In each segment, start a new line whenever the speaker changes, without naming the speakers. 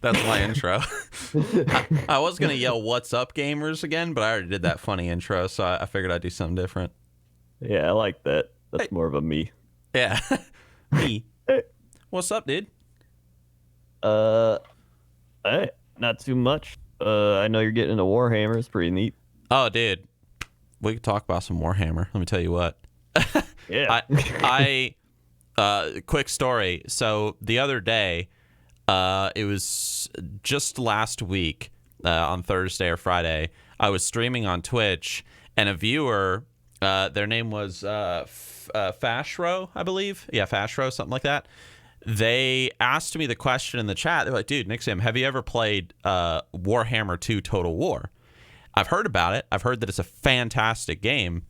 That's my intro. I was going to yell, "What's up, gamers?" again, but I already did that funny intro, so I figured I'd do something different.
Yeah, I like that. That's
Hey.
more of a me.
Yeah. Me.
Hey.
What's up, dude?
Uh, hey, not too much. I know you're getting into Warhammer. It's pretty neat.
Oh, dude. We could talk about some Warhammer. Let me tell you what.
Yeah.
Quick story. So the other day, it was just last week on Thursday or Friday, I was streaming on Twitch, and a viewer, their name was Fashro, I believe. Yeah, Fashro, something like that. They asked me the question in the chat. They're like, dude, Nixxiom, have you ever played Warhammer 2 Total War? I've heard about it. I've heard that it's a fantastic game.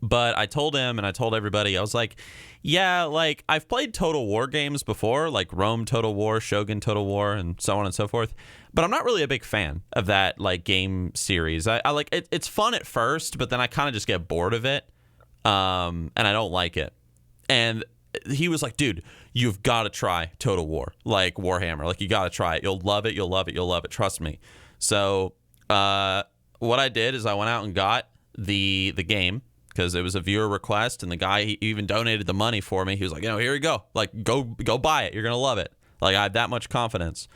But I told him and I told everybody, I was like, yeah, like I've played Total War games before, like Rome Total War, Shogun Total War, and so on and so forth. But I'm not really a big fan of that like game series. I like it. It's fun at first, but then I kind of just get bored of it. And I don't like it. And he was like, dude, you've got to try Total War, like Warhammer. Like, you got to try it. You'll love it. You'll love it. You'll love it. Trust me. So what I did is I went out and got the game because it was a viewer request, and the guy, he even donated the money for me. He was like, here you go. Like, go buy it. You're going to love it. Like, I have that much confidence.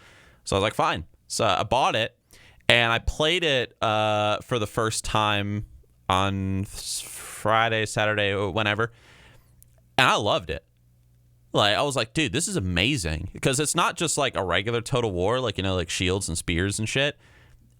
So I was like, fine. So I bought it, and I played it for the first time on Friday, Saturday, whenever, and I loved it. Like, I was like, dude, this is amazing, because it's not just like a regular Total War, like, like shields and spears and shit.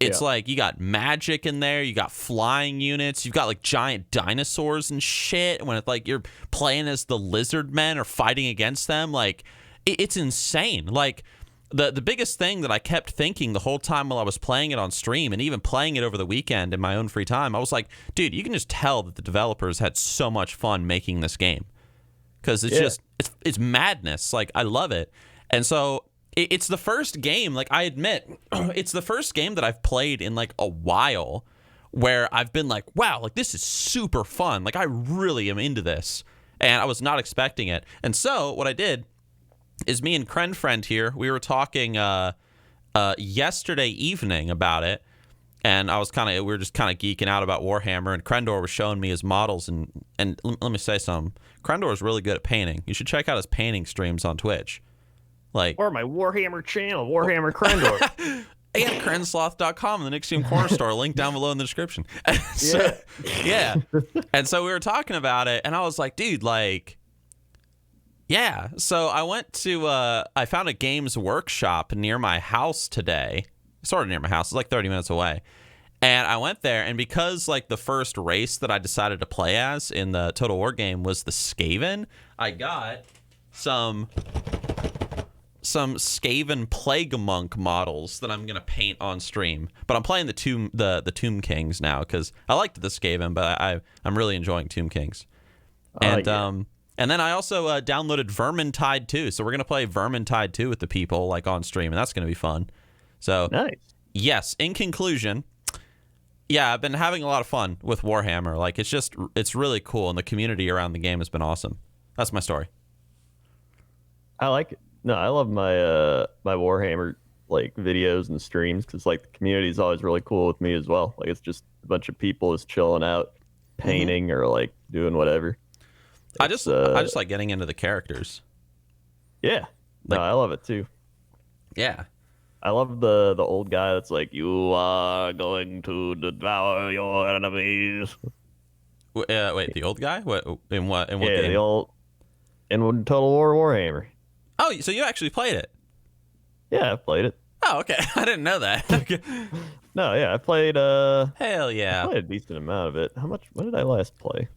It's like you got magic in there, you got flying units, you've got like giant dinosaurs and shit. When it's like you're playing as the lizard men or fighting against them, like it's insane. Like the biggest thing that I kept thinking the whole time while I was playing it on stream, and even playing it over the weekend in my own free time, I was like, dude, you can just tell that the developers had so much fun making this game. Because it's just, it's madness. Like, I love it. And so it's the first game, like, I admit, it's the first game that I've played in, like, a while where I've been like, wow, like, this is super fun. Like, I really am into this. And I was not expecting it. And so what I did is me and Friend here, we were talking yesterday evening about it. And we were just kind of geeking out about Warhammer, and Krendor was showing me his models, and let me say something. Krendor is really good at painting. You should check out his painting streams on Twitch. Like,
or my Warhammer channel, Warhammer Krendor.
And Krensloth.com, the Nixxiom Corner Store, link down below in the description. So, yeah. And so we were talking about it, and I was like, dude, like, yeah. So I went to, I found a Games Workshop near my house today. Sort of near my house. It's like 30 minutes away. And I went there, and because like the first race that I decided to play as in the Total War game was the Skaven, I got some Skaven Plague Monk models that I'm gonna paint on stream. But I'm playing the Tomb Kings now because I liked the Skaven, but I'm really enjoying Tomb Kings. And then I also downloaded Vermintide 2, so we're gonna play Vermintide 2 with the people like on stream, and that's gonna be fun. So,
nice.
Yes, in conclusion, yeah, I've been having a lot of fun with Warhammer. Like, it's really cool, and the community around the game has been awesome. That's my story.
I like it. No, I love my my Warhammer like videos and streams because like the community is always really cool with me as well. Like, it's just a bunch of people just chilling out, painting or like doing whatever.
I just like getting into the characters.
Yeah,
like,
no, I love it too.
Yeah.
I love the old guy that's like, you are going to devour your enemies.
Wait, the old guy? What in what game?
The old in Total War Warhammer.
Oh, so you actually played it?
Yeah, I played it.
Oh, okay. I didn't know that. Okay.
No, yeah, I played
Hell yeah.
I played a decent amount of it. When did I last play?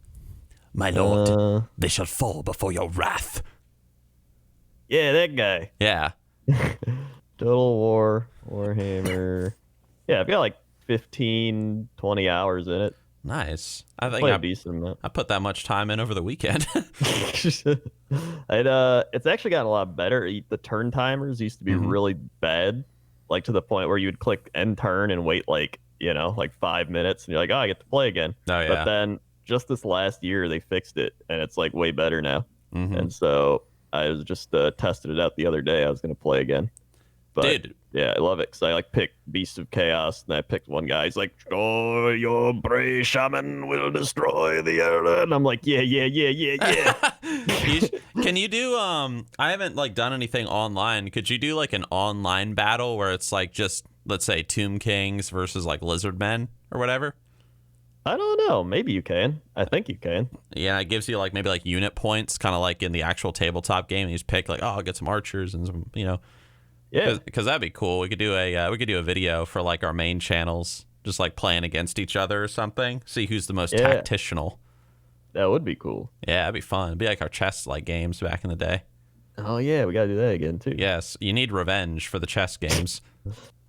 My lord, they shall fall before your wrath.
Yeah, that guy.
Yeah.
Total War, Warhammer. Yeah, I've got like 15, 20 hours in it.
Nice. I think
a decent amount.
I put that much time in over the weekend.
It's actually gotten a lot better. The turn timers used to be really bad, like to the point where you would click end turn and wait like 5 minutes, and you're like, oh, I get to play again.
Oh yeah.
But then just this last year they fixed it, and it's like way better now. And so I was just tested it out the other day. I was going to play again. But
Dude,
yeah, I love it because I like picked Beast of Chaos, and I picked one guy. He's like, "Oh, your brave shaman will destroy the earth," and I'm like, "Yeah, yeah, yeah, yeah,
you
yeah."
can you do I haven't like done anything online. Could you do like an online battle where it's like just let's say Tomb Kings versus like Lizard Men or whatever?
I don't know. Maybe you can. I think you can.
Yeah, it gives you like maybe like unit points, kind of like in the actual tabletop game. You just pick like, oh, I'll get some archers and some,
Yeah.
because that'd be cool. We could do a video for like our main channels, just like playing against each other or something. See who's the most
Yeah.
tactitional.
That would be cool.
Yeah, that'd be fun. It'd be like our chess like games back in the day.
Oh yeah, we gotta do that again too.
Yes, you need revenge for the chess games.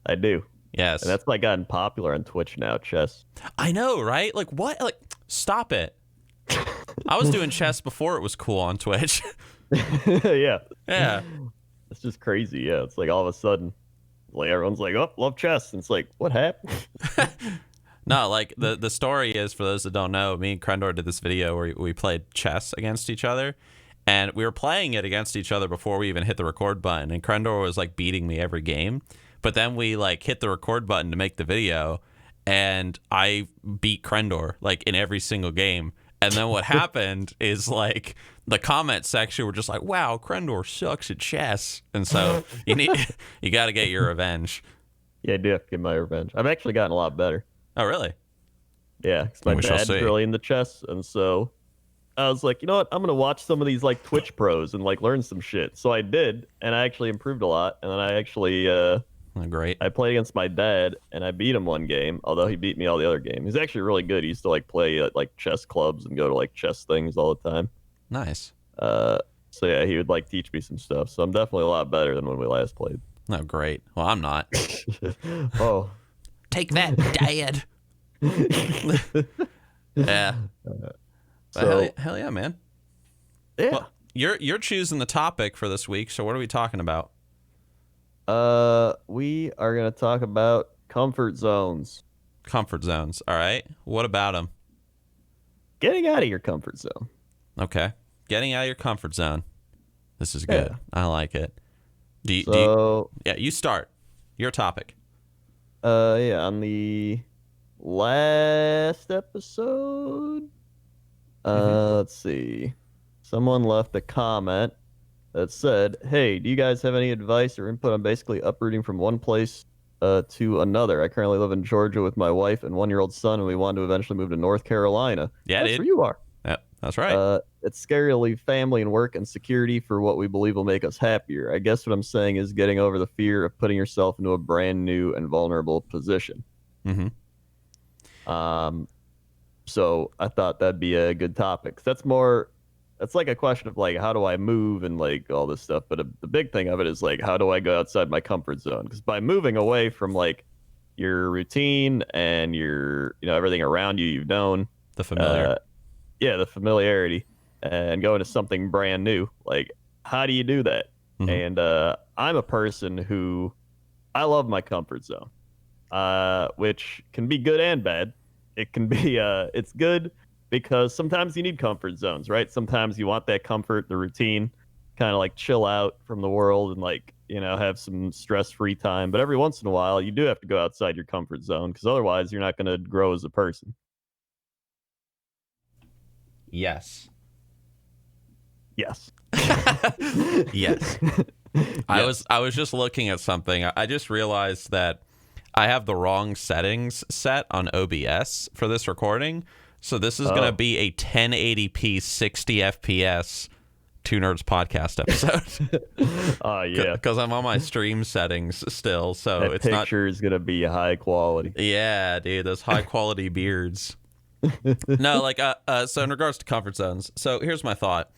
I do.
Yes,
And that's like gotten popular on Twitch now, chess.
I know, right? Like what? Like stop it. I was doing chess before it was cool on Twitch.
Yeah.
Yeah.
It's just crazy. Yeah. It's like all of a sudden, like everyone's like, "Oh, love chess." And it's like, what happened?
No, like the story is, for those that don't know, me and Krendor did this video where we played chess against each other, and we were playing it against each other before we even hit the record button, and Krendor was like beating me every game, but then we like hit the record button to make the video, and I beat Krendor like in every single game. And then what happened is like the comment section were just like, "Wow, Krendor sucks at chess," and so you got to get your revenge.
Yeah, I do have to get my revenge. I've actually gotten a lot better.
Oh, really?
Yeah, because my
We shall
dad's
see.
really into chess, and so I was like, you know what? I'm gonna watch some of these like Twitch pros and like learn some shit. So I did, and I actually improved a lot. And then I actually
Oh, great.
I played against my dad, and I beat him one game. Although he beat me all the other games. He's actually really good. He used to like play at like chess clubs and go to like chess things all the time.
Nice.
So yeah, he would like teach me some stuff. So I'm definitely a lot better than when we last played.
Oh, great. Well, I'm not.
Oh.
Take that, Dad. Yeah. But
So
hell yeah, man.
yeah.
Well, you're choosing the topic for this week. So what are we talking about?
We are gonna talk about comfort zones.
Comfort zones. All right. What about them?
Getting out of your comfort zone.
Okay. Getting out of your comfort zone. This is good.
Yeah.
I like it. Do you,
So
yeah, you start. Your topic.
yeah, on the last episode, let's see. Someone left a comment that said, "Hey, do you guys have any advice or input on basically uprooting from one place to another? I currently live in Georgia with my wife and 1-year-old son, and we want to eventually move to North Carolina."
Yeah,
That's
dude.
where you are.
Yep, that's right.
It's scary to leave family and work and security for what we believe will make us happier. I guess what I'm saying is getting over the fear of putting yourself into a brand new and vulnerable position.
Mm-hmm.
So I thought that'd be a good topic. That's like a question of like, how do I move and like all this stuff. But the big thing of it is like, how do I go outside my comfort zone? Because by moving away from like your routine and your, everything around you, you've known,
The familiar.
the familiarity, and going to something brand new. Like, how do you do that?
Mhm.
And I'm a person who I love my comfort zone, which can be good and bad. It can be it's good because sometimes you need comfort zones, right? Sometimes you want that comfort, the routine, kind of like chill out from the world and like, have some stress-free time. But every once in a while, you do have to go outside your comfort zone because otherwise you're not going to grow as a person.
Yes.
Yes.
Yes. I was just looking at something. I just realized that I have the wrong settings set on OBS for this recording. So this is going to be a 1080p 60 FPS Two Nerds podcast episode.
Yeah.
Because I'm on my stream settings still, so
That
it's not.
picture is going to be high quality.
Yeah, dude, those high quality beards. No, like so in regards to comfort zones, so here's my thought.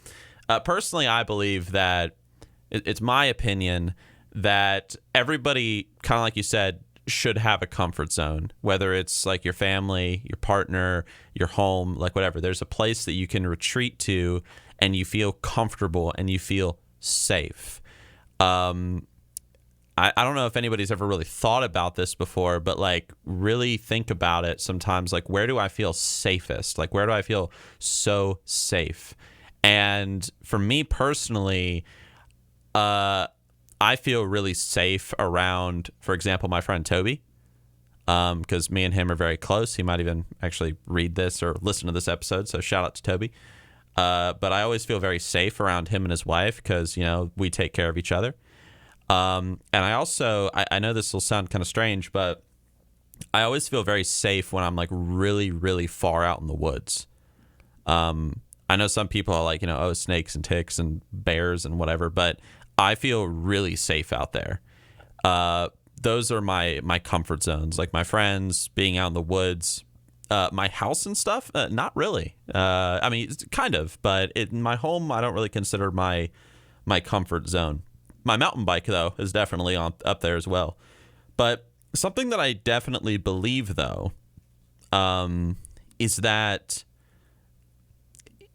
Personally, I believe that it's my opinion that everybody, kind of like you said, should have a comfort zone, whether it's like your family, your partner, your home, like whatever. There's a place that you can retreat to and you feel comfortable and you feel safe. I don't know if anybody's ever really thought about this before, but like really think about it sometimes. Like, where do I feel safest? Like, where do I feel so safe? And for me personally, I I feel really safe around, for example, my friend Toby, because me and him are very close. He might even actually read this or listen to this episode, so shout out to Toby. But I always feel very safe around him and his wife because, we take care of each other. And I also, I know this will sound kind of strange, but I always feel very safe when I'm like really, really far out in the woods. I know some people are like, snakes and ticks and bears and whatever, but I feel really safe out there. Those are my comfort zones, like my friends, being out in the woods, my house and stuff. Not really. I mean, kind of, but in my home, I don't really consider my comfort zone. My mountain bike, though, is definitely up there as well. But something that I definitely believe, though, is that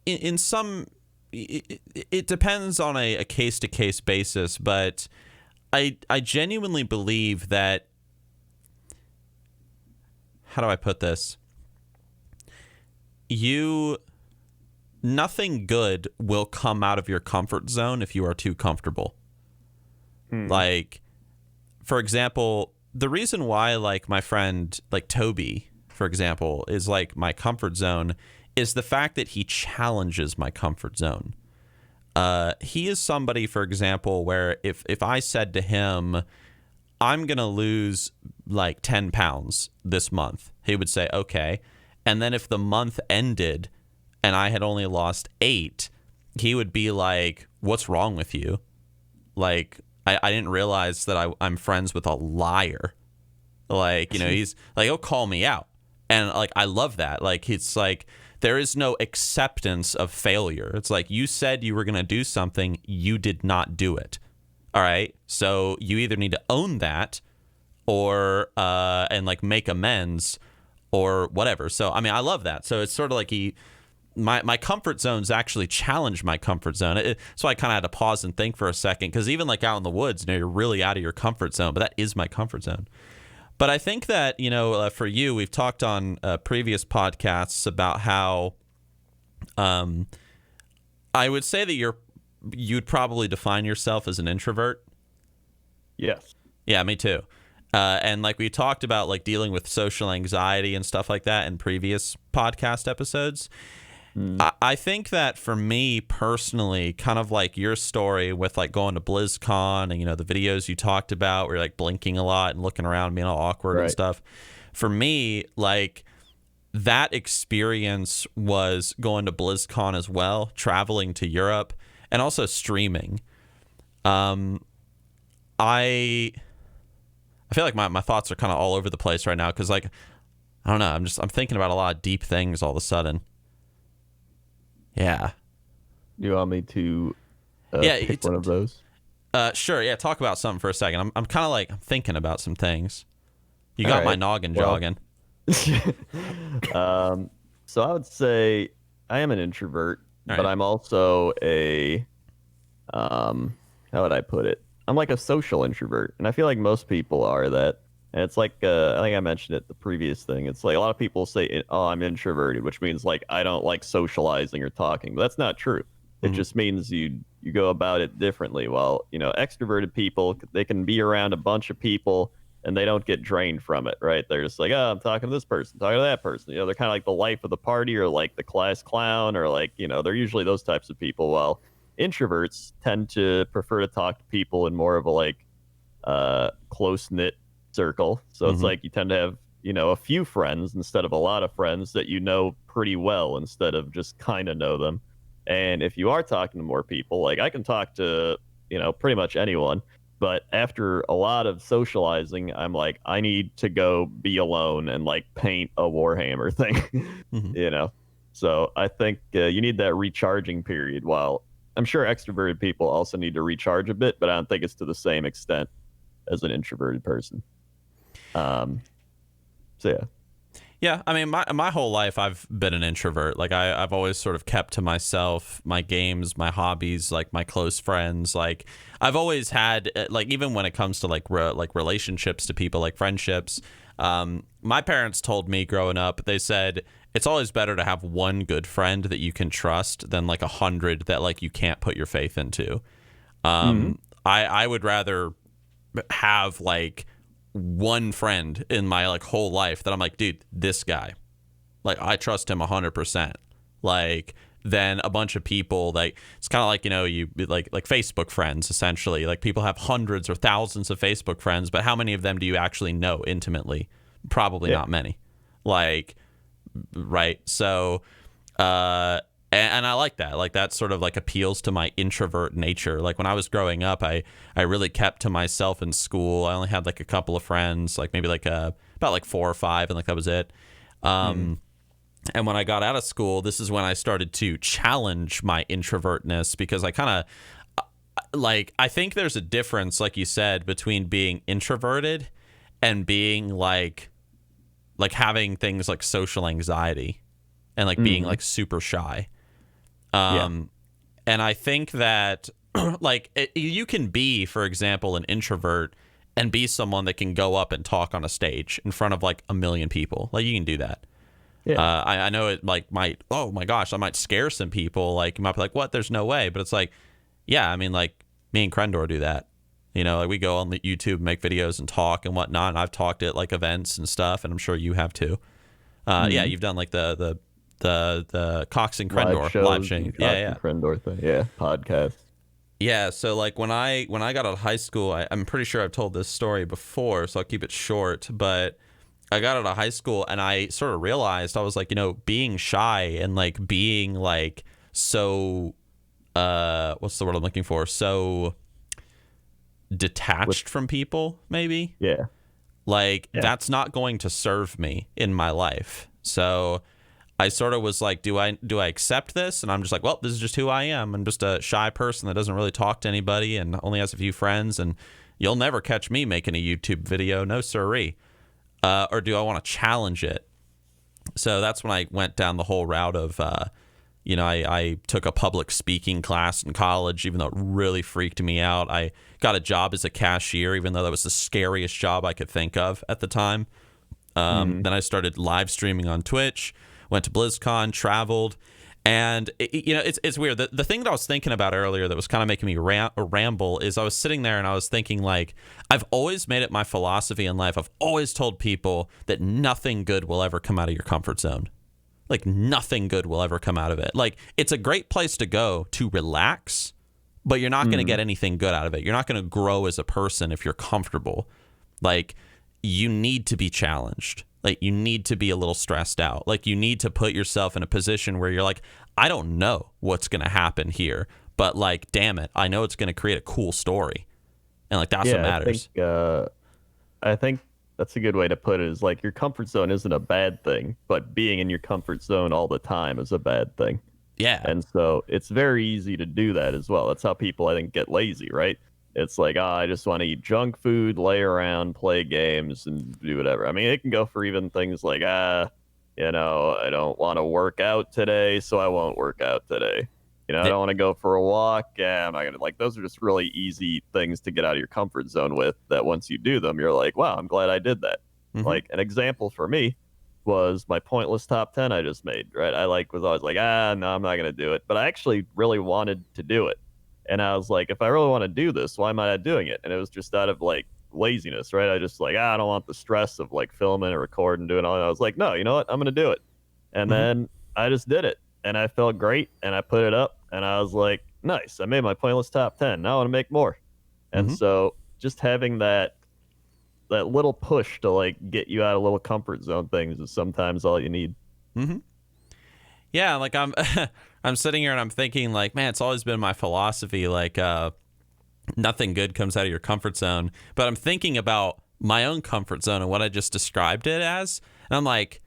in some, it depends on a case-to-case basis, but I genuinely believe that, how do I put this? Nothing good will come out of your comfort zone if you are too comfortable. Like, for example, the reason why, like, my friend, like Toby, for example, is like my comfort zone is the fact that he challenges my comfort zone. He is somebody, for example, where if I said to him, I'm going to lose like 10 pounds this month, he would say, okay. And then if the month ended and I had only lost 8, he would be like, what's wrong with you? Like, I didn't realize that I'm friends with a liar. Like, he's like, he'll call me out. And like, I love that. Like, it's like, there is no acceptance of failure. It's like, you said you were going to do something, you did not do it. All right. So you either need to own that or, and like make amends or whatever. So, I mean, I love that. So it's sort of like my comfort zones actually challenge my comfort zone. So I kind of had to pause and think for a second, because even like out in the woods, you're really out of your comfort zone, but that is my comfort zone. But I think that, for you, we've talked on previous podcasts about how I would say that you'd probably define yourself as an introvert.
Yes.
Yeah, me too. And like we talked about like dealing with social anxiety and stuff like that in previous podcast episodes. I think that for me personally, kind of like your story with like going to BlizzCon and, the videos you talked about where you're like blinking a lot and looking around, being all awkward and stuff. For me, like that experience was going to BlizzCon as well, traveling to Europe and also streaming. I feel like my thoughts are kind of all over the place right now because like, I don't know, I'm thinking about a lot of deep things all of a sudden. Yeah.
You want me to pick one of those?
Sure. Yeah. Talk about something for a second. I'm kind of like thinking about some things. You got my noggin jogging.
So I would say I am an introvert, but I'm also how would I put it? I'm like a social introvert, and I feel like most people are that. And it's like, I think I mentioned it the previous thing. It's like a lot of people say, oh, I'm introverted, which means like I don't like socializing or talking. But that's not true. It just means you go about it differently. While, extroverted people, they can be around a bunch of people and they don't get drained from it, right? They're just like, oh, I'm talking to this person, talking to that person. They're kind of like the life of the party or like the class clown or like, they're usually those types of people. While introverts tend to prefer to talk to people in more of a like close-knit circle. So it's like you tend to have, a few friends instead of a lot of friends that pretty well instead of just kind of know them. And if you are talking to more people, like I can talk to, pretty much anyone. But after a lot of socializing, I'm like, I need to go be alone and like paint a Warhammer thing, So I think you need that recharging period. While I'm sure extroverted people also need to recharge a bit, but I don't think it's to the same extent as an introverted person. So yeah.
Yeah, I mean, my whole life I've been an introvert. Like I've always sort of kept to myself, my games, my hobbies, like my close friends. Like I've always had, like even when it comes to like relationships to people, like friendships. My parents told me growing up, they said it's always better to have one good friend that you can trust than like 100 that like you can't put your faith into. I would rather have like one friend in my like whole life that I'm like, dude, this guy, like I trust him 100%. Like than a bunch of people. Like it's kind of like, you know, you like Facebook friends essentially. Like people have hundreds or thousands of Facebook friends, but how many of them do you actually know intimately? Probably not many. Like, right. So and I like that. Like that sort of like appeals to my introvert nature. Like when I was growing up, I really kept to myself in school. I only had like a couple of friends, like maybe like about like 4 or 5, and like that was it. And when I got out of school, this is when I started to challenge my introvertness, because I kind of like, I think there's a difference, like you said, between being introverted and being like having things like social anxiety and like being like super shy. And I think that like you can be, for example, an introvert and be someone that can go up and talk on a stage in front of like 1 million people. Like you can do that. Yeah. I know it like might, oh my gosh, I might scare some people. Like you might be like, what? There's no way. But it's like, yeah, I mean, like me and Krendor do that. You know, like we go on the YouTube, make videos and talk and whatnot. And I've talked at like events and stuff, and I'm sure you have too. Yeah, you've done like the Cox and Krendor live stream.
Yeah. Krendor thing. Yeah. Podcast.
Yeah. So like when I got out of high school, I'm pretty sure I've told this story before, so I'll keep it short. But I got out of high school and I sort of realized, I was like, you know, being shy and like being like so what's the word I'm looking for? So detached from people, maybe.
Yeah.
Like that's not going to serve me in my life. So I sort of was like, do I accept this? And I'm just like, well, this is just who I am. I'm just a shy person that doesn't really talk to anybody and only has a few friends, and you'll never catch me making a YouTube video. No siree. Or do I want to challenge it? So that's when I went down the whole route of, you know, I took a public speaking class in college, even though it really freaked me out. I got a job as a cashier, even though that was the scariest job I could think of at the time. Then I started live streaming on Twitch, went to BlizzCon, traveled. And, you know, it's weird. The thing that I was thinking about earlier that was kind of making me ramble is I was sitting there and I was thinking, like, I've always made it my philosophy in life. I've always told people that nothing good will ever come out of your comfort zone. Like, nothing good will ever come out of it. Like, it's a great place to go to relax, but you're not going to get anything good out of it. You're not going to grow as a person if you're comfortable. Like, you need to be challenged. Like, you need to be a little stressed out. Like, you need to put yourself in a position where you're like, I don't know what's going to happen here, but, like, damn it, I know it's going to create a cool story. And, like, that's what matters.
I think that's a good way to put it, is, like, your comfort zone isn't a bad thing, but being in your comfort zone all the time is a bad thing.
Yeah.
And so it's very easy to do that as well. That's how people, I think, get lazy, right? It's like, I just want to eat junk food, lay around, play games, and do whatever. I mean, it can go for even things like, you know, I don't want to work out today, so I won't work out today. You know, I don't want to go for a walk. I'm not going to, like, those are just really easy things to get out of your comfort zone with, that once you do them, you're like, wow, I'm glad I did that. Like, an example for me was my pointless top 10 I just made, right? I was always like, no, I'm not going to do it. But I actually really wanted to do it. And I was like, if I really want to do this, why am I not doing it? And it was just out of like laziness, right? I just like, I don't want the stress of like filming or recording, doing all that. I was like, no, you know what? I'm going to do it. And then I just did it. And I felt great. And I put it up. And I was like, nice. I made my pointless top 10. Now I want to make more. And so just having that little push to like get you out of little comfort zone things is sometimes all you need.
Yeah, like I'm sitting here and I'm thinking, like, man, it's always been my philosophy, like, nothing good comes out of your comfort zone. But I'm thinking about my own comfort zone and what I just described it as, and I'm like,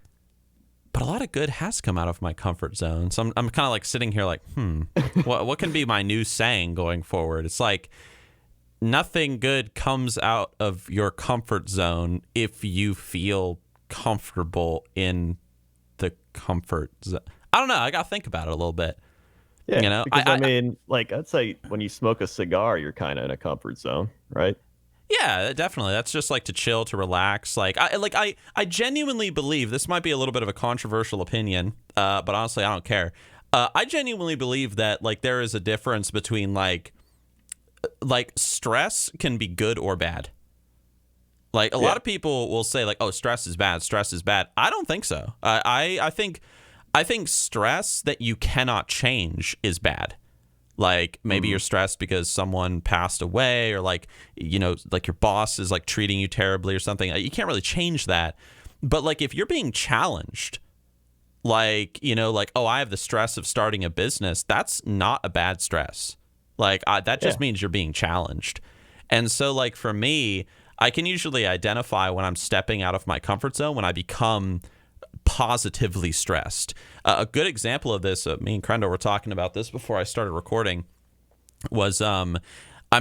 but a lot of good has come out of my comfort zone. So I'm kind of like sitting here like, what can be my new saying going forward? It's like, nothing good comes out of your comfort zone if you feel comfortable in the comfort zone. I don't know. I got to think about it a little bit.
Yeah,
you know,
because I mean, like, I'd say when you smoke a cigar, you're kind of in a comfort zone, right?
Yeah, definitely. That's just like to chill, to relax. I genuinely believe, this might be a little bit of a controversial opinion, but honestly, I don't care. I genuinely believe that like there is a difference between like like stress can be good or bad. Like a lot of people will say like, oh, stress is bad. Stress is bad. I don't think so. I think stress that you cannot change is bad. Like maybe you're stressed because someone passed away, or like, you know, like your boss is like treating you terribly or something. You can't really change that. But like if you're being challenged, like, you know, like, oh, I have the stress of starting a business, that's not a bad stress. Like that just means you're being challenged. And so like for me, I can usually identify when I'm stepping out of my comfort zone, when I become positively stressed. A good example of this, me and Krendel were talking about this before I started recording, was I'm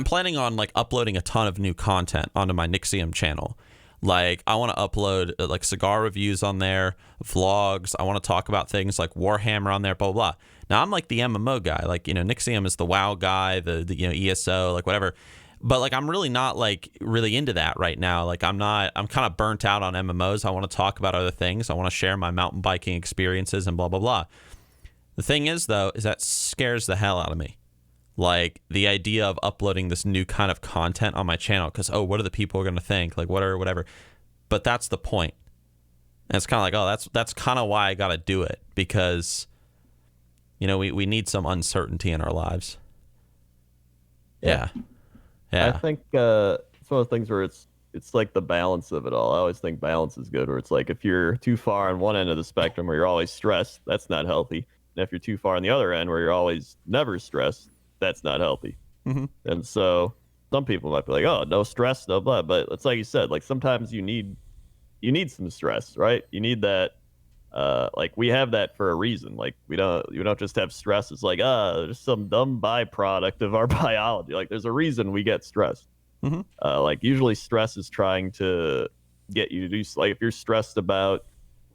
planning on like uploading a ton of new content onto my Nixxiom channel. Like I want to upload like Zygor reviews on there, vlogs. I want to talk about things like Warhammer on there, blah, blah, blah. Now I'm like the MMO guy, like, you know, Nixxiom is the WoW guy, the you know, ESO, like whatever. But like I'm really not like really into that right now. Like I'm kind of burnt out on MMOs. I want to talk about other things. I want to share my mountain biking experiences and blah, blah, blah. The thing is though, is that scares the hell out of me. Like the idea of uploading this new kind of content on my channel, because, oh, what are the people going to think? Like whatever. But that's the point. And it's kind of like, oh, that's kind of why I got to do it, because, you know, we need some uncertainty in our lives. Yeah.
I think it's one of the things where it's like the balance of it all. I always think balance is good, where it's like if you're too far on one end of the spectrum where you're always stressed, that's not healthy. And if you're too far on the other end where you're always never stressed, that's not healthy. And so some people might be like, oh, no stress, no blah. But it's like you said, like sometimes you need some stress, right? You need that. Like we have that for a reason. Like we don't just have stress. It's like, there's some dumb byproduct of our biology. Like there's a reason we get stressed. Like usually stress is trying to get you to do, like if you're stressed about,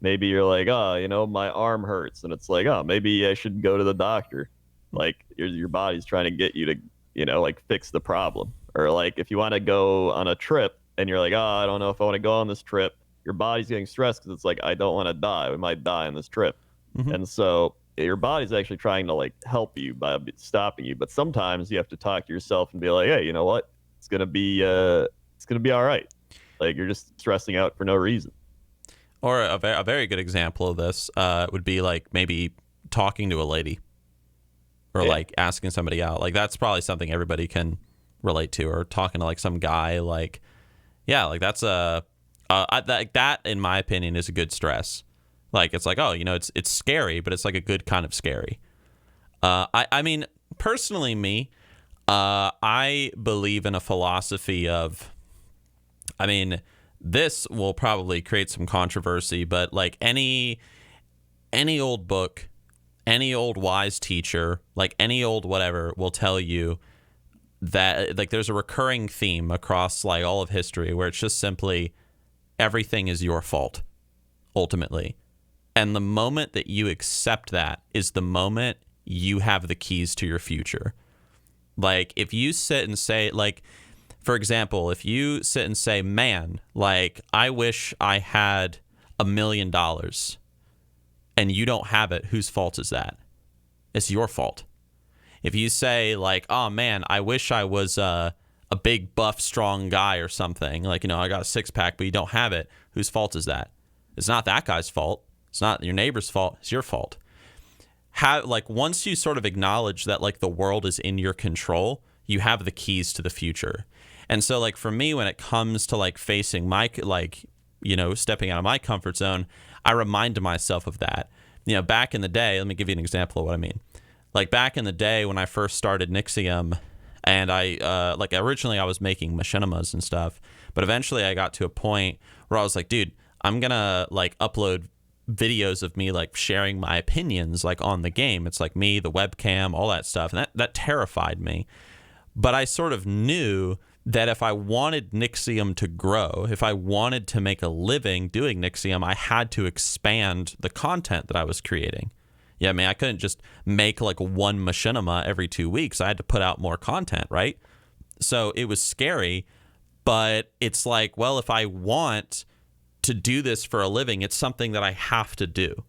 maybe you're like, oh, you know, my arm hurts, and it's like, oh, maybe I should go to the doctor. Like your body's trying to get you to, you know, like fix the problem. Or like if you want to go on a trip and you're like, oh, I don't know if I want to go on this trip. Your body's getting stressed because it's like, I don't want to die. We might die on this trip. And so your body's actually trying to like help you by stopping you. But sometimes you have to talk to yourself and be like, hey, you know what? It's gonna be all right. Like you're just stressing out for no reason.
Or a very good example of this would be like maybe talking to a lady, or like asking somebody out. Like that's probably something everybody can relate to, or talking to like some guy. Like, yeah, like that's that in my opinion is a good stress. Like it's like, oh, you know, it's scary, but it's like a good kind of scary. I mean, personally, I believe in a philosophy of, I mean, this will probably create some controversy, but like any old book, any old wise teacher, like any old whatever will tell you that like there's a recurring theme across like all of history where it's just simply everything is your fault ultimately. And the moment that you accept that is the moment you have the keys to your future. Like if you sit and say, like, for example, if you sit and say, man, like I wish I had $1 million, and you don't have it, whose fault is that? It's your fault. If you say like, oh man, I wish I was a big buff strong guy or something, like, you know, I got a six pack but you don't have it, whose fault is that? It's not that guy's fault. It's not your neighbor's fault. It's your fault. Like once you sort of acknowledge that like the world is in your control, you have the keys to the future. And so like for me, when it comes to like facing my, like, you know, stepping out of my comfort zone, I remind myself of that. You know, back in the day, let me give you an example of what I mean. Like back in the day when I first started Nixxiom, and I like originally I was making machinimas and stuff, but eventually I got to a point where I was like, dude, I'm gonna like upload videos of me like sharing my opinions like on the game. It's like me, the webcam, all that stuff, and that terrified me. But I sort of knew that if I wanted Nixxiom to grow, if I wanted to make a living doing Nixxiom, I had to expand the content that I was creating. Yeah, I mean, I couldn't just make like one machinima every 2 weeks. I had to put out more content, right? So it was scary, but it's like, well, if I want to do this for a living, it's something that I have to do,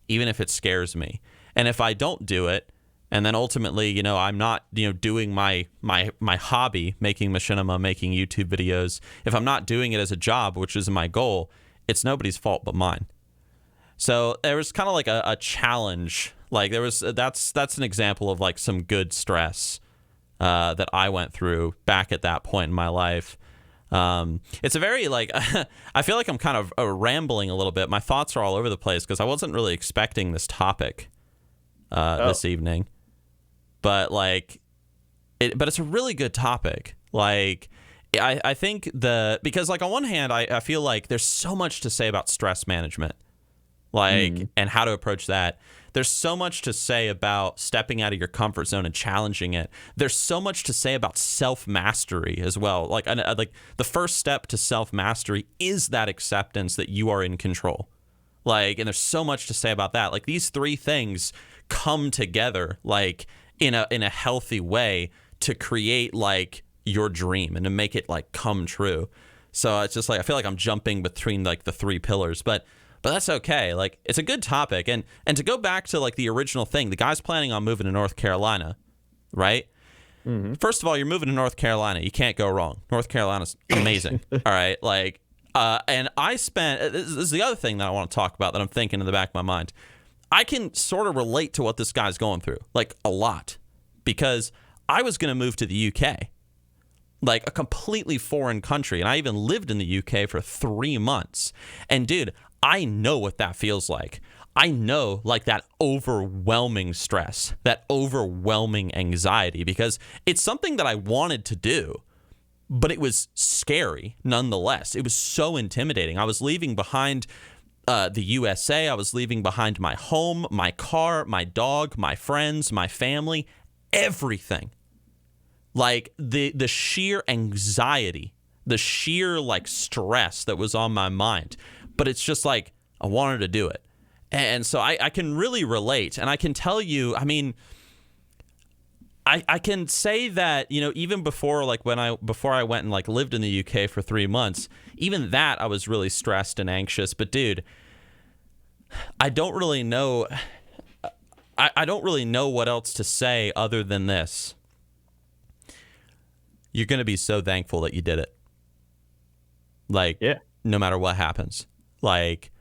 even if it scares me. And if I don't do it, And then ultimately, you know, I'm not, you know, doing my hobby, making machinima, making YouTube videos. If I'm not doing it as a job, which is my goal, it's nobody's fault but mine. So there was kind of like a challenge. Like that's an example of like some good stress that I went through back at that point in my life. It's a very like I feel like I'm kind of rambling a little bit. My thoughts are all over the place because I wasn't really expecting this topic this evening. But like, but it's a really good topic. Like, I think because like on one hand, I feel like there's so much to say about stress management, like, and how to approach that. There's so much to say about stepping out of your comfort zone and challenging it. There's so much to say about self-mastery as well. Like the first step to self-mastery is that acceptance that you are in control. Like, and there's so much to say about that. Like these three things come together, like, in a healthy way to create like your dream and to make it like come true. So it's just like I feel like I'm jumping between like the three pillars, but that's okay. Like it's a good topic. And to go back to like the original thing, the guy's planning on moving to North Carolina, right? Mm-hmm. First of all, you're moving to North Carolina. You can't go wrong. North Carolina's amazing. All right, like and I spent this is the other thing that I want to talk about that I'm thinking in the back of my mind. I can sort of relate to what this guy's going through, like a lot, because I was going to move to the UK, like a completely foreign country. And I even lived in the UK for 3 months. And dude, I know what that feels like. I know like that overwhelming stress, that overwhelming anxiety, because it's something that I wanted to do, but it was scary nonetheless. It was so intimidating. I was leaving behind the USA. I was leaving behind my home, my car, my dog, my friends, my family, everything. Like the sheer anxiety, the sheer like stress that was on my mind. But it's just like I wanted to do it. And so I can really relate. And I can tell you, I mean, I can say that, you know, even before I went and like lived in the UK for 3 months, even that I was really stressed and anxious. But dude, I don't really know what else to say other than this. You're going to be so thankful that you did it. Like, no matter what happens. Like,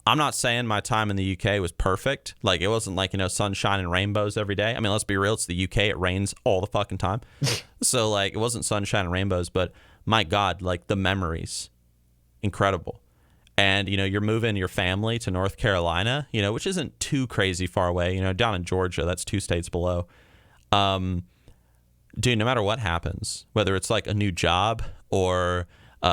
I'm not saying my time in the UK was perfect. Like, it wasn't like, you know, sunshine and rainbows every day. I mean, let's be real. It's the UK. It rains all the fucking time. So, like, it wasn't sunshine and rainbows. But, my God, like, the memories. Incredible. And, you know, you're moving your family to North Carolina, you know, which isn't too crazy far away. You know, down in Georgia, that's 2 states below. Dude, no matter what happens, whether it's, like, a new job or...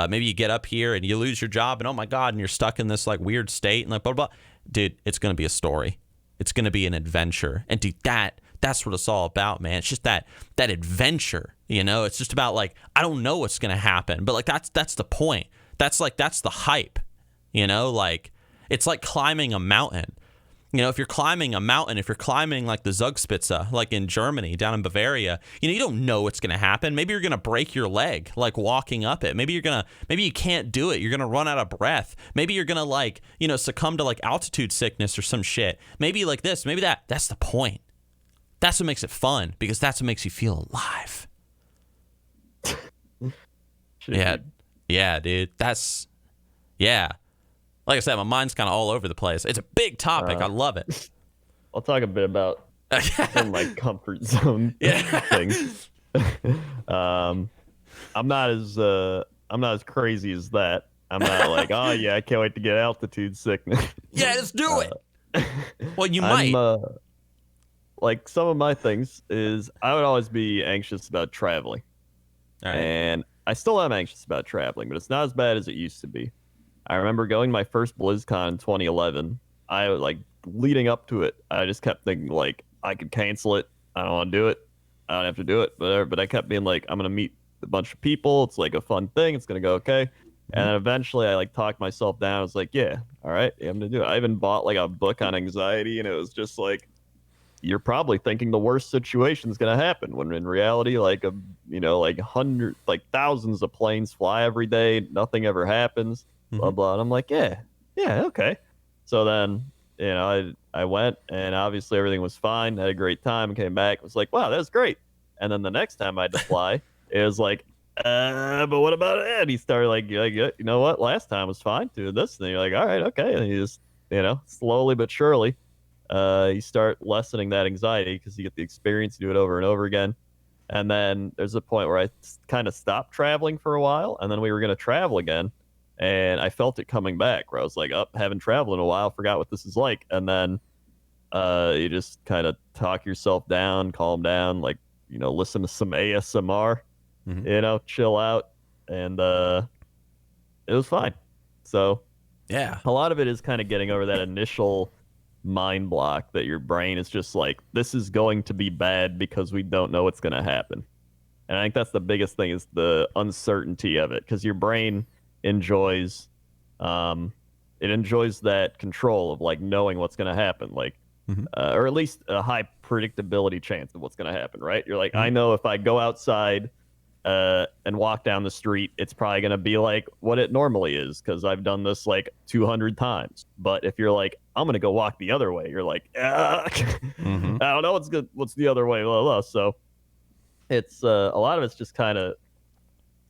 maybe you get up here and you lose your job and oh my God, and you're stuck in this like weird state and like blah, blah, blah. Dude, it's going to be a story. It's going to be an adventure. And dude, that's what it's all about, man. It's just that adventure, you know, it's just about like, I don't know what's going to happen, but like, that's the point. That's the hype, you know, like it's like climbing a mountain. You know, if you're climbing a mountain, if you're climbing like the Zugspitze, like in Germany, down in Bavaria, you know, you don't know what's going to happen. Maybe you're going to break your leg, like walking up it. Maybe you can't do it. You're going to run out of breath. Maybe you're going to like, you know, succumb to like altitude sickness or some shit. Maybe like this, maybe that. That's the point. That's what makes it fun, because that's what makes you feel alive. Yeah, dude. Yeah. Like I said, my mind's kind of all over the place. It's a big topic. I love it.
I'll talk a bit about some like comfort zone things. I'm not as crazy as that. I'm not like, oh yeah, I can't wait to get altitude sickness.
Yeah, let's do it. Well, you might.
Like some of my things is I would always be anxious about traveling, and I still am anxious about traveling, but it's not as bad as it used to be. I remember going to my first Blizzcon in 2011. I like leading up to it, I just kept thinking like I could cancel it. I don't want to do it. I don't have to do it. But I kept being like, I'm gonna meet a bunch of people. It's like a fun thing. It's gonna go okay. And then eventually I like talked myself down. I was like, yeah, all right, yeah, I'm gonna do it. I even bought like a book on anxiety, and it was just like, you're probably thinking the worst situation is gonna happen when in reality, like like hundreds, like thousands of planes fly every day. Nothing ever happens. Blah blah. And I'm like, yeah, okay. So then I went, and obviously everything was fine. Had a great time. Came back. Was like, wow, that was great. And then the next time I had to fly, it was like, but what about it? And he started like, you know what? Last time was fine doing this. And you're like, all right, okay. And you just, slowly but surely, you start lessening that anxiety because you get the experience, do it over and over again. And then there's a point where I kind of stopped traveling for a while, and then we were going to travel again, and I felt it coming back where I was like, up, haven't traveled in a while, forgot what this is like. And then you just kind of talk yourself down, calm down, like, listen to some ASMR, chill out, and it was fine. So
Yeah.
a lot of it is kind of getting over that initial mind block that your brain is just like, this is going to be bad because we don't know what's going to happen. And I think that's the biggest thing, is the uncertainty of it, because your brain enjoys it enjoys that control of like knowing what's going to happen, like or at least a high predictability chance of what's going to happen, right? You're like, I know if I go outside and walk down the street, it's probably going to be like what it normally is because I've done this like 200 times. But if you're like, I'm going to go walk the other way, you're like, I don't know what's good, what's the other way, blah, blah. So it's a lot of it's just kind of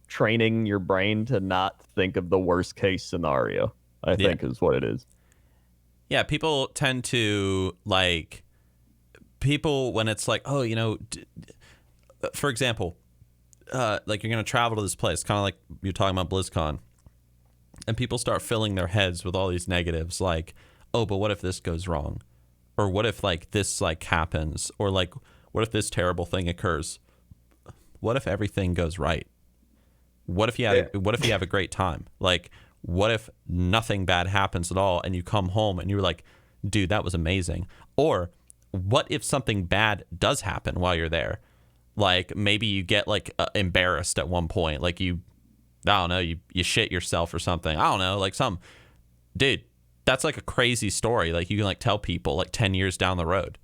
training your brain to not think of the worst case scenario, I think is what it is.
Yeah, people tend to like, when it's like, oh, for example, like you're going to travel to this place, kind of like you're talking about BlizzCon, and people start filling their heads with all these negatives, like, oh, but what if this goes wrong? Or what if like this like happens? Or like, what if this terrible thing occurs? What if everything goes right? What if you have a great time? Like, what if nothing bad happens at all and you come home and you're like, dude, that was amazing? Or what if something bad does happen while you're there? Like maybe you get like embarrassed at one point, like I don't know, you shit yourself or something. I don't know, like dude, that's like a crazy story. Like you can like tell people like 10 years down the road.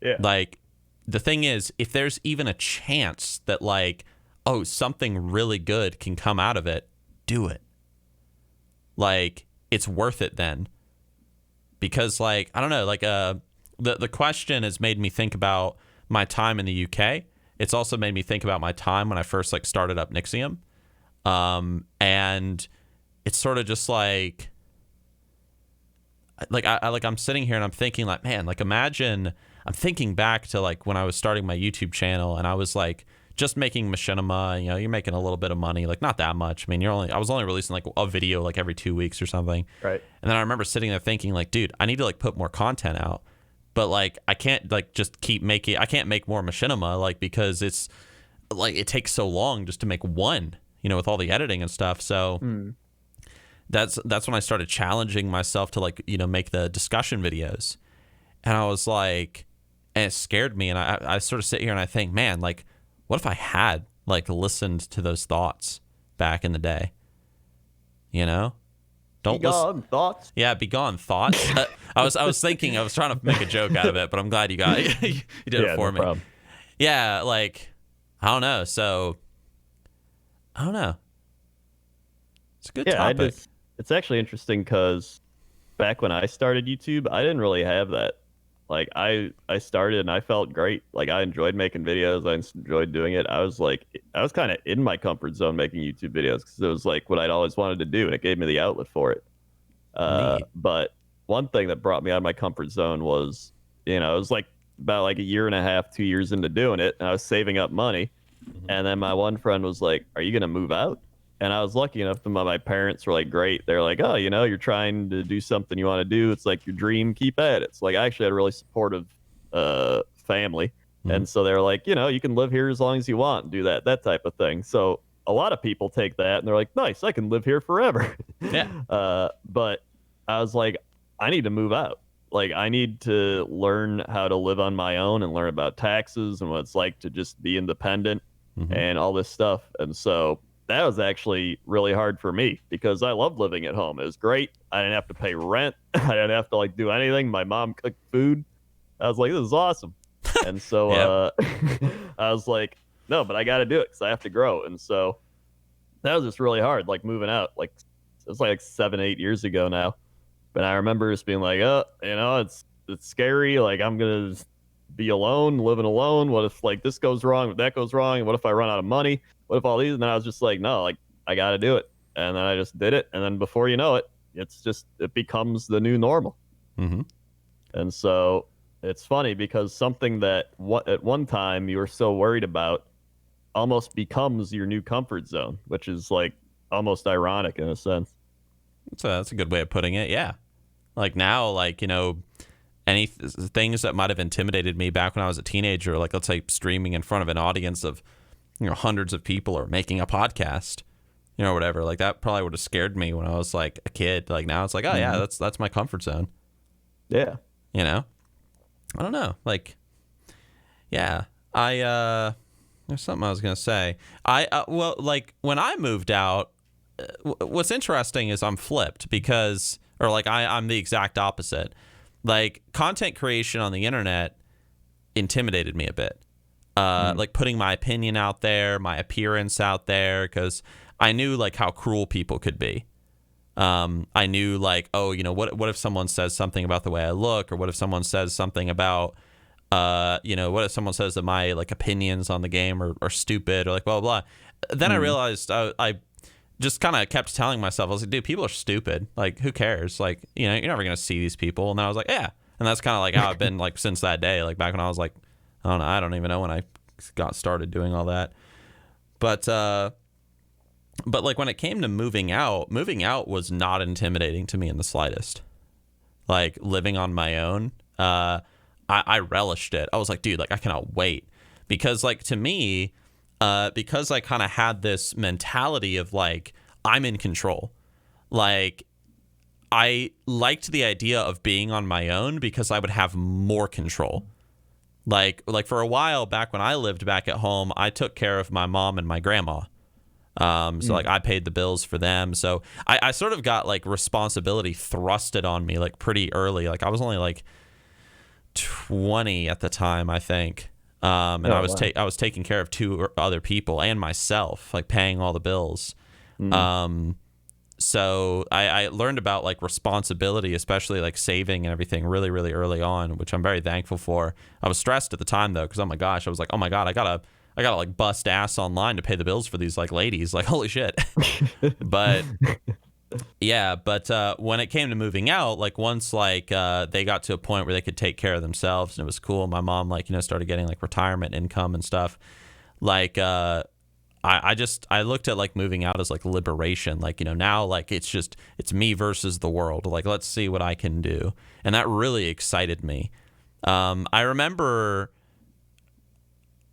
Yeah.
Like the thing is, if there's even a chance that like, oh, something really good can come out of it, do it. Like it's worth it then. Because like, I don't know, like the question has made me think about my time in the UK. It's also made me think about my time when I first like started up Nixxiom. And it's sort of just like I'm sitting here and I'm thinking like, man, like imagine, I'm thinking back to like when I was starting my YouTube channel and I was like just making machinima, you're making a little bit of money, like not that much. I mean, I was only releasing like a video like every 2 weeks or something.
Right.
And then I remember sitting there thinking like, dude, I need to like put more content out. But like I can't like just keep making, I can't make more machinima, like because it's like it takes so long just to make one, with all the editing and stuff. So that's when I started challenging myself to like, make the discussion videos. And I was like, and it scared me. And I sort of sit here and I think, man, like what if I had like listened to those thoughts back in the day? Don't
listen. Thoughts.
Yeah, be gone thoughts. I was thinking, I was trying to make a joke out of it, but I'm glad you got it. You did it for me.
Problem.
Yeah, like I don't know. So I don't know. It's a good topic.
It's actually interesting because back when I started YouTube, I didn't really have that. Like I started and I felt great. Like I enjoyed making videos. I enjoyed doing it. I was kind of in my comfort zone making YouTube videos because it was like what I'd always wanted to do, and it gave me the outlet for it. But one thing that brought me out of my comfort zone was, it was like about like a year and a half, 2 years into doing it, and I was saving up money. And then my one friend was like, "Are you gonna move out?" And I was lucky enough that my parents were like, great. They're like, oh, you're trying to do something you want to do. It's like your dream, keep at it. So like I actually had a really supportive family. And so they're like, you can live here as long as you want and do that type of thing. So a lot of people take that and they're like, nice, I can live here forever.
Yeah.
But I was like, I need to move out. Like I need to learn how to live on my own and learn about taxes and what it's like to just be independent and all this stuff. And so that was actually really hard for me because I loved living at home. It was great. I didn't have to pay rent. I didn't have to like do anything. My mom cooked food. I was like, this is awesome. And so I was like, no, but I got to do it because I have to grow. And so that was just really hard, like moving out. Like it was like 7, 8 years ago now. And I remember just being like, it's scary. Like I'm gonna just be alone, living alone. What if like this goes wrong? What that goes wrong? What if I run out of money? What if all these? And then I was just like, no, like I got to do it. And then I just did it. And then before you know it, it becomes the new normal.
Mm-hmm.
And so it's funny because something that at one time you were so worried about almost becomes your new comfort zone, which is like almost ironic in a sense.
That's a good way of putting it. Yeah. Like now, like, things that might have intimidated me back when I was a teenager, like let's say streaming in front of an audience of, hundreds of people or making a podcast, whatever, like that probably would have scared me when I was like a kid. Like now it's like, oh yeah, that's my comfort zone.
Yeah.
I don't know. Like, yeah, there's something I was going to say. Well, like when I moved out, what's interesting is I'm flipped because, or like I'm the exact opposite. Like content creation on the internet intimidated me a bit. Like putting my opinion out there, my appearance out there, because I knew like how cruel people could be. I knew like, oh, what if someone says something about the way I look, or what if someone says something about, what if someone says that my like opinions on the game are stupid or like blah, blah, blah. Then I realized I just kind of kept telling myself, I was like, dude, people are stupid. Like, who cares? Like, you're never going to see these people. And then I was like, yeah. And that's kind of like how I've been like since that day, like back when I was like, I don't even know when I got started doing all that. But like when it came to moving out was not intimidating to me in the slightest. Like living on my own, I relished it. I was like, dude, like I cannot wait, because like to me, because I kind of had this mentality of like I'm in control. Like I liked the idea of being on my own because I would have more control. Like for a while back when I lived back at home, I took care of my mom and my grandma. So like I paid the bills for them. So I sort of got like responsibility thrusted on me like pretty early. Like I was only like 20 at the time, I think. And I was taking care of two other people and myself, like paying all the bills. So I learned about like responsibility, especially like saving and everything really, really early on, which I'm very thankful for. I was stressed at the time though, because oh my gosh, I was like, oh my God, I gotta like bust ass online to pay the bills for these like ladies. Like, holy shit. But yeah, when it came to moving out, like once like they got to a point where they could take care of themselves and it was cool. My mom like, started getting like retirement income and stuff. Like I looked at like moving out as like liberation. Like, now like it's me versus the world. Like, let's see what I can do. And that really excited me. I remember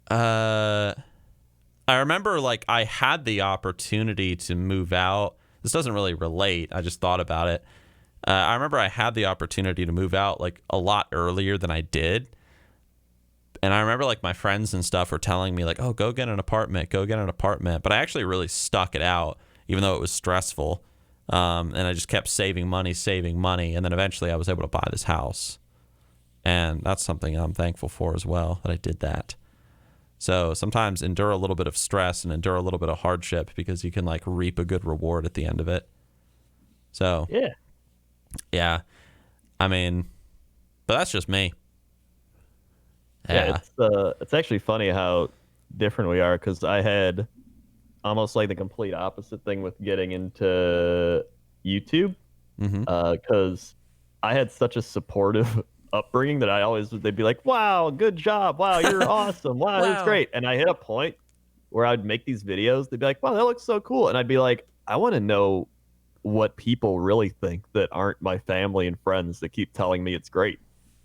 like I had the opportunity to move out. This doesn't really relate. I just thought about it. I remember I had the opportunity to move out like a lot earlier than I did. And I remember like my friends and stuff were telling me like, oh, go get an apartment. But I actually really stuck it out, even though it was stressful. And I just kept saving money. And then eventually I was able to buy this house. And that's something I'm thankful for as well, that I did that. So sometimes endure a little bit of stress and endure a little bit of hardship because you can like reap a good reward at the end of it. So yeah. I mean, but that's just me.
Yeah, it's actually funny how different we are, because I had almost like the complete opposite thing with getting into YouTube, because I had such a supportive upbringing that they'd be like, wow, good job, wow, you're awesome, wow, that's great. And I hit a point where I'd make these videos, they'd be like, wow, that looks so cool, and I'd be like, I want to know what people really think that aren't my family and friends that keep telling me it's great.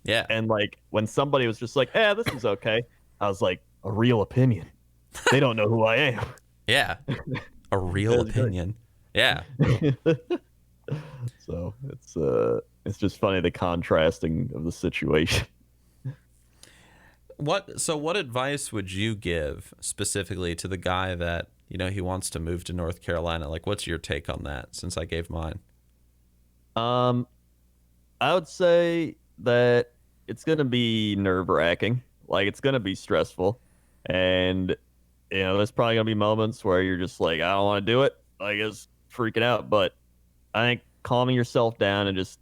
Yeah.
And like when somebody was just like, this is okay, I was like, a real opinion. They don't know who I am.
Yeah. A real opinion. Yeah.
So it's just funny, the contrasting of the situation.
What advice would you give specifically to the guy that, he wants to move to North Carolina? Like, what's your take on that, since I gave mine?
I would say that it's going to be nerve-wracking. Like, it's going to be stressful. And, there's probably going to be moments where you're just like, I don't want to do it. Like, it's freaking out. But I think calming yourself down and just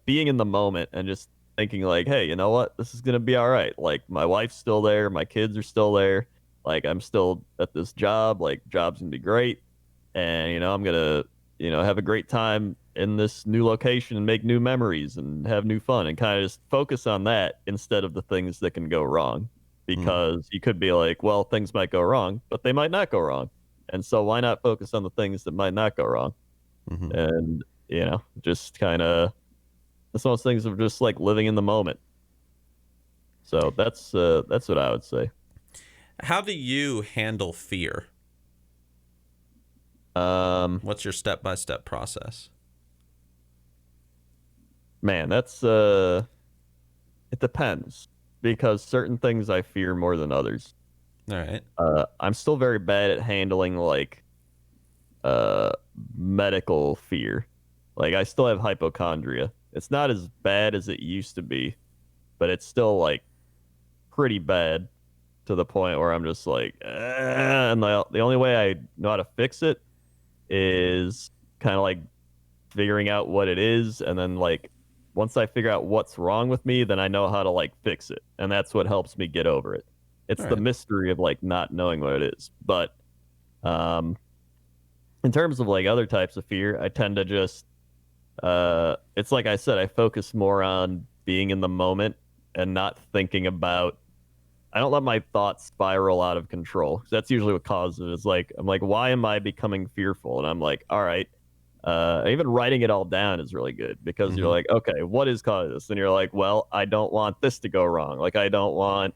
being in the moment and just thinking like, hey, you know what? This is gonna be all right. Like my wife's still there, my kids are still there. Like I'm still at this job. Like job's gonna be great, and I'm gonna have a great time in this new location and make new memories and have new fun and kind of just focus on that instead of the things that can go wrong.
Mm,
Because you could be like, well, things might go wrong, but they might not go wrong. And so why not focus on the things that might not go wrong?
mhm.
And just kind of it's one of those things of just like living in the moment. So that's what I would say.
How do you handle fear?
Um,
What's your step-by-step process?
Man, that's it depends because certain things I fear more than others.
All right.
I'm still very bad at handling like uh medical fear. Like I still have hypochondria. It's not as bad as it used to be, but it's still like pretty bad to the point where I'm just like, and the only way I know how to fix it is kind of like figuring out what it is, and then like once I figure out what's wrong with me, then I know how to like fix it, and that's what helps me get over it. It's
All
the
right.
mystery of like not knowing what it is. But um, in terms of like other types of fear, I tend to just it's like I said, I focus more on being in the moment and not thinking about. I don't let my thoughts spiral out of control. That's usually what causes it. Is like I'm like, why am I becoming fearful? And I'm like, all right. Even writing it all down is really good because you're
Mm-hmm.
like, okay, what is causing this? And you're like, well, I don't want this to go wrong. Like I don't want,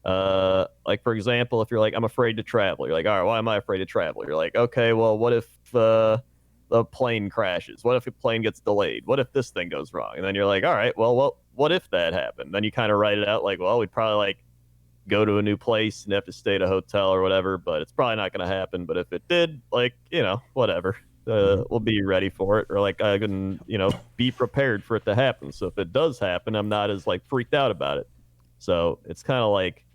like for example, if you're like, I'm afraid to travel. You're like, all right, why am I afraid to travel? You're like, okay, well, what if the plane crashes? What if a plane gets delayed? What if this thing goes wrong? And then you're like, all right, well, what if that happened? Then you kind of write it out like, well, we'd probably like go to a new place and have to stay at a hotel or whatever, but it's probably not going to happen. But if it did, like, whatever,
Mm-hmm.
we'll be ready for it, or like I can, be prepared for it to happen. So if it does happen, I'm not as like freaked out about it. So it's kind of like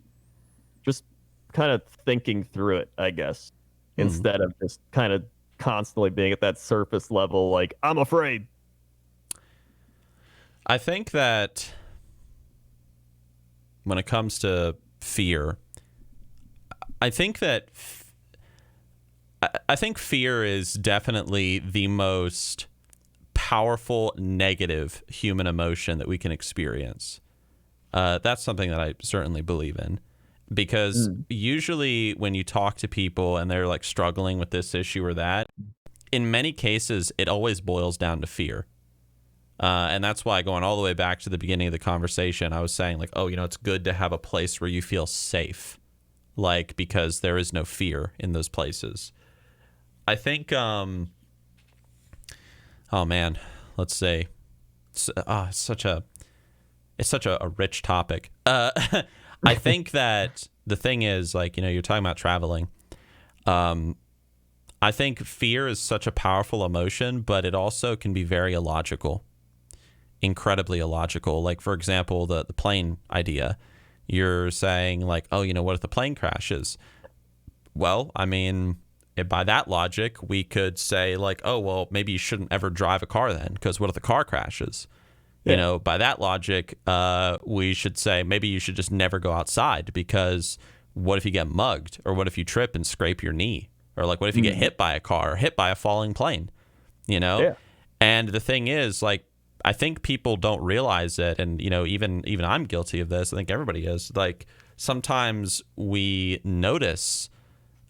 just kind of thinking through it, I guess,
Mm-hmm.
instead of just kind of constantly being at that surface level, like, I'm afraid.
I think that when it comes to fear, I think that I think fear is definitely the most powerful negative human emotion that we can experience. That's something that I certainly believe in because
Mm.
usually when you talk to people and they're like struggling with this issue or that, in many cases, it always boils down to fear. And that's why going all the way back to the beginning of the conversation, I was saying like, oh, it's good to have a place where you feel safe, like because there is no fear in those places. I think, oh man, let's say, it's such a rich topic. I think that the thing is like, you're talking about traveling. Um, I think fear is such a powerful emotion, but it also can be very illogical, incredibly illogical. Like, for example, the plane idea. You're saying, like, oh, what if the plane crashes? Well, I mean, by that logic, we could say, like, oh, well, maybe you shouldn't ever drive a car then, because what if the car crashes?
Yeah.
By that logic, we should say maybe you should just never go outside because what if you get mugged? Or what if you trip and scrape your knee? Or, like, what if you get
Mm.
hit by a car or hit by a falling plane? You know?
Yeah.
And the thing is, like, I think people don't realize it, and even I'm guilty of this. I think everybody is. Like sometimes we notice,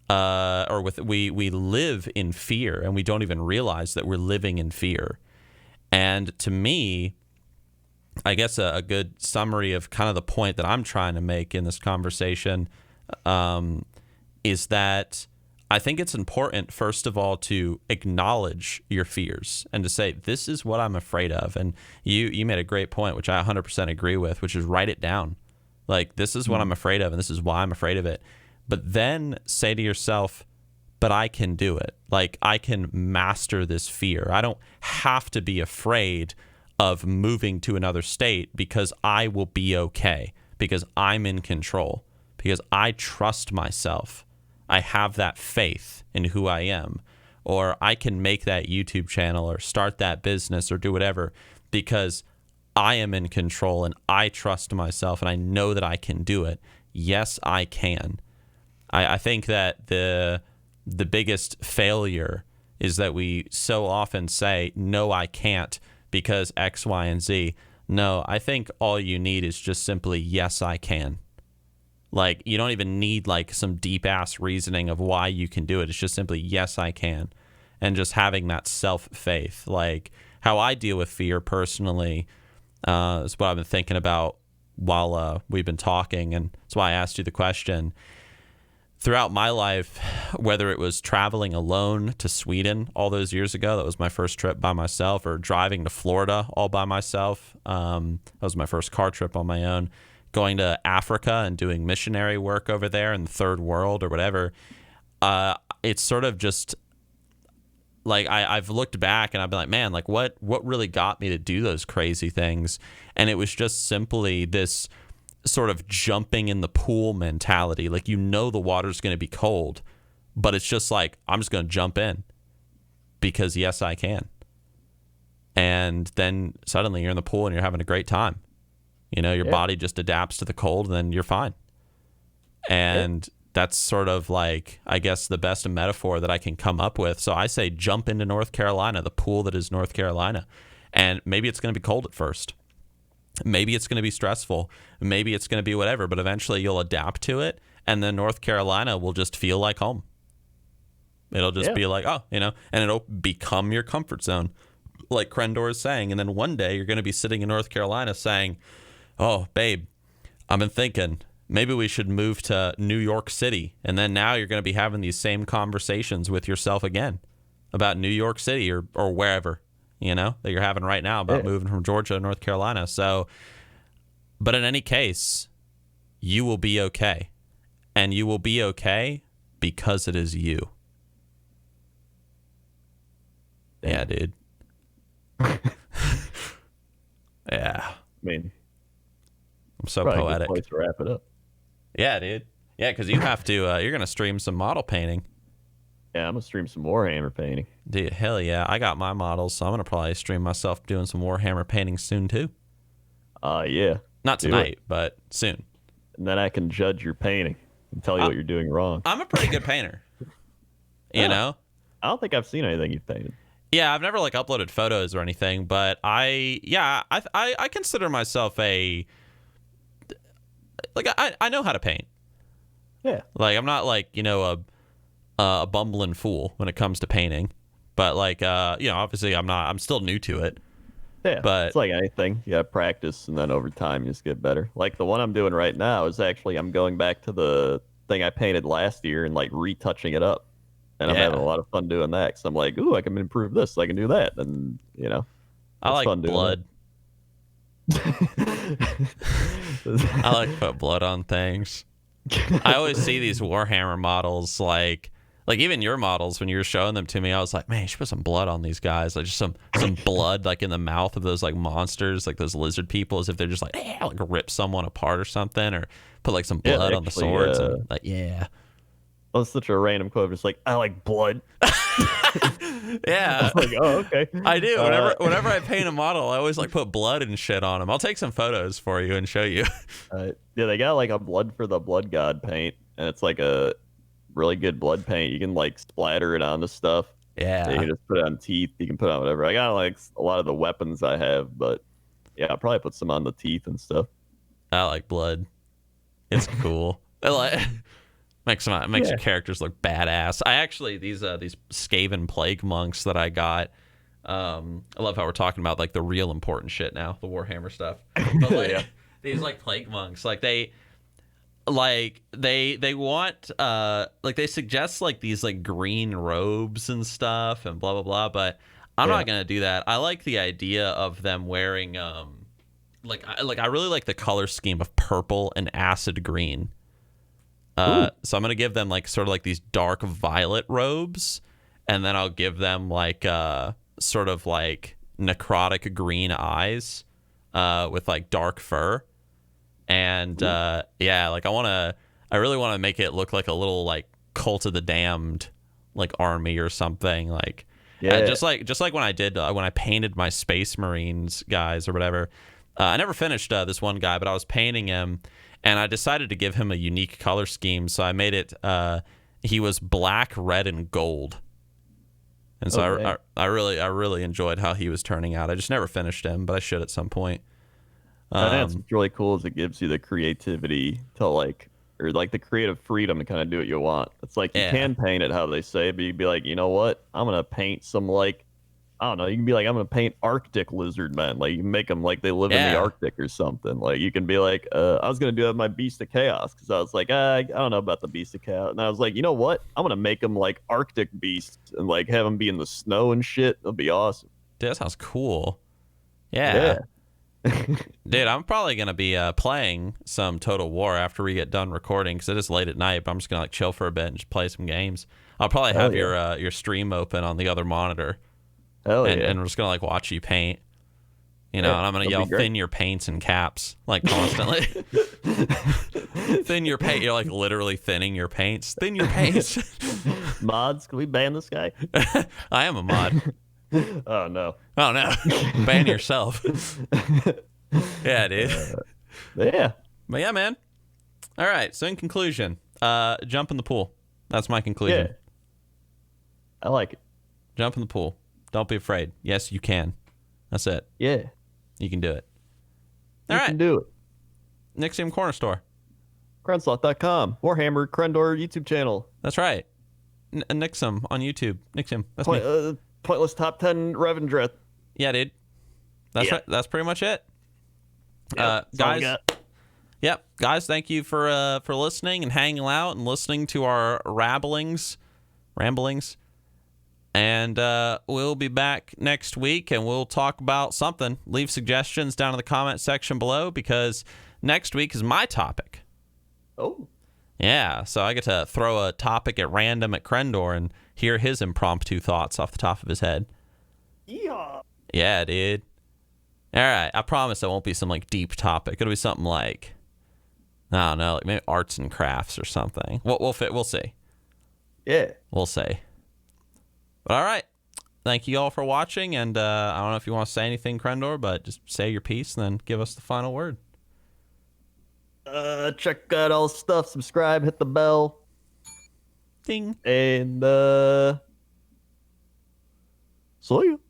we live in fear, and we don't even realize that we're living in fear. And to me, I guess a good summary of kind of the point that I'm trying to make in this conversation is that I think it's important, first of all, to acknowledge your fears and to say, this is what I'm afraid of. And you made a great point, which I 100% agree with, which is write it down. Like, this is what I'm
Mm.
afraid of, and this is why I'm afraid of it. But then say to yourself, but I can do it. Like, I can master this fear. I don't have to be afraid of moving to another state because I will be okay, because I'm in control, because I trust myself. I have that faith in who I am. or I can make that YouTube channel or start that business or do whatever because I am in control and I trust myself and I know that I can do it. Yes, I can. I think that the biggest failure is that we so often say, no, I can't because X, Y, and Z. No, I think all you need is just simply, yes, I can. Like, you don't even need like some deep ass reasoning of why you can do it. It's just simply, yes, I can. And just having that self-faith. Like how I deal with fear personally is what I've been thinking about while we've been talking. And that's why I asked you the question. Throughout my life, whether it was traveling alone to Sweden all those years ago, that was my first trip by myself, or driving to Florida all by myself, that was my first car trip on my own, going to Africa and doing missionary work over there in the third world or whatever, it's sort of just like I've looked back and I've been like, man, like what really got me to do those crazy things? And it was just simply this sort of jumping in the pool mentality. Like, you know, the water's going to be cold, but it's just like, I'm just going to jump in because yes, I can. And then suddenly you're in the pool and you're having a great time. You know, your body just adapts to the cold and then you're fine. And that's sort of like, I guess, the best metaphor that I can come up with. So I say jump into North Carolina, the pool that is North Carolina. And maybe it's going to be cold at first. Maybe it's going to be stressful. Maybe it's going to be whatever, but eventually you'll adapt to it. And then North Carolina will just feel like home. It'll just be like, oh, you know, and it'll become your comfort zone, like Krendor is saying. And then one day you're going to be sitting in North Carolina saying, oh, babe, I've been thinking maybe we should move to New York City. And then now you're going to be having these same conversations with yourself again about New York City or wherever, you know, that you're having right now about moving from Georgia to North Carolina. So, but in any case, you will be okay. And you will be okay because it is you. Yeah, dude. Yeah.
I mean,
I'm so
probably
poetic.
a good place to wrap it up.
Yeah, dude. Yeah, because you have to, you're going to stream some model painting.
Yeah, I'm going to stream some Warhammer painting.
Dude, hell yeah. I got my models, so I'm going to probably stream myself doing some Warhammer painting soon, too.
Yeah.
Not tonight, but soon.
And then I can judge your painting and tell you what you're doing wrong.
I'm a pretty good painter. You know?
I don't think I've seen anything you've painted.
Yeah, I've never like uploaded photos or anything, but I consider myself I know how to paint.
Yeah.
Like, I'm not like, you know, a bumbling fool when it comes to painting, but like, you know, obviously I'm still new to it.
Yeah,
but
it's like anything. You gotta practice, and then over time you just get better. Like the one I'm doing right now is actually, I'm going back to the thing I painted last year and like retouching it up. And I'm having a lot of fun doing that, because I'm like, ooh, I can improve this, I can do that. And, you know,
I like
fun
blood. I like to put blood on things. I always see these Warhammer models, like even your models, when you were showing them to me, I was like, man, you should put some blood on these guys. Like just some blood like in the mouth of those like monsters, like those lizard people, as if they're just like rip someone apart or something, or put like some blood on the swords. And, like, yeah.
That's such a random quote. Just like, I like blood.
Yeah.
I was like, oh, okay.
I do. Whenever I paint a model, I always like put blood and shit on them. I'll take some photos for you and show you.
Yeah, they got like a blood for the blood god paint, and it's like a really good blood paint. You can like splatter it onto stuff.
Yeah.
You can just put it on teeth. You can put on whatever. I got like a lot of the weapons I have, but yeah, I'll probably put some on the teeth and stuff.
I like blood. It's cool. Makes your characters look badass. I actually, these Skaven plague monks that I got, I love how we're talking about like the real important shit now, the Warhammer stuff. But like these like plague monks, like they want like they suggest like these like green robes and stuff and blah blah blah, but I'm not gonna do that. I like the idea of them wearing I really like the color scheme of purple and acid green. So I'm going to give them like sort of like these dark violet robes, and then I'll give them like sort of like necrotic green eyes with like dark fur. And like I really want to make it look like a little like Cult of the Damned like army or something. Like
Yeah.
just like when I did when I painted my Space Marines guys or whatever. I never finished this one guy, but I was painting him, and I decided to give him a unique color scheme. So I made it. He was black, red, and gold. And so I really enjoyed how he was turning out. I just never finished him, but I should at some point.
That's what's really cool is it gives you the creativity to or the creative freedom to kind of do what you want. It's like you can paint it how they say, but you'd be like, you know what? I'm gonna paint some I don't know. You can be like, I'm gonna paint Arctic lizard men. Like you can make them like they live in the Arctic or something. Like you can be like, I was gonna do that with my Beast of Chaos because I was like, I don't know about the Beast of Chaos, and I was like, you know what? I'm gonna make them like Arctic beasts and like have them be in the snow and shit. It'll be awesome.
Dude, that sounds cool. Yeah. Dude, I'm probably gonna be playing some Total War after we get done recording because it is late at night. But I'm just gonna like chill for a bit and just play some games. I'll probably have your stream open on the other monitor. And we're just gonna like watch you paint, and I'm gonna yell thin your paints and caps like constantly. Thin your paint. You're like literally thinning your paints. Thin your paints.
Mods, can we ban this guy?
I am a mod.
Oh no.
Ban yourself. Yeah, dude.
Yeah.
But yeah, man. All right. So in conclusion, jump in the pool. That's my conclusion.
Yeah. I like it.
Jump in the pool. Don't be afraid. Yes, you can. That's it.
Yeah.
You can do it.
All right. You can do it.
Nixxiom Corner Store.
Crunslot.com. Warhammer Krendor YouTube channel.
That's right. Nixxiom on YouTube. Nixxiom. That's me.
Pointless top 10 Revendreth.
Yeah, dude. That's right. That's pretty much it. Guys. Yep. Guys, thank you for listening and hanging out and listening to our ramblings. And we'll be back next week, and we'll talk about something. Leave suggestions down in the comment section below, because next week is my topic.
Oh.
Yeah, so I get to throw a topic at random at Krendor and hear his impromptu thoughts off the top of his head.
Yeah.
Yeah, dude. All right, I promise it won't be some like deep topic. It'll be something like, I don't know, like maybe arts and crafts or something. We'll see.
Yeah.
We'll see. But all right. Thank you all for watching, and I don't know if you want to say anything, Krendor, but just say your piece and then give us the final word.
Check out all the stuff, subscribe, hit the bell.
Ding.
And see you.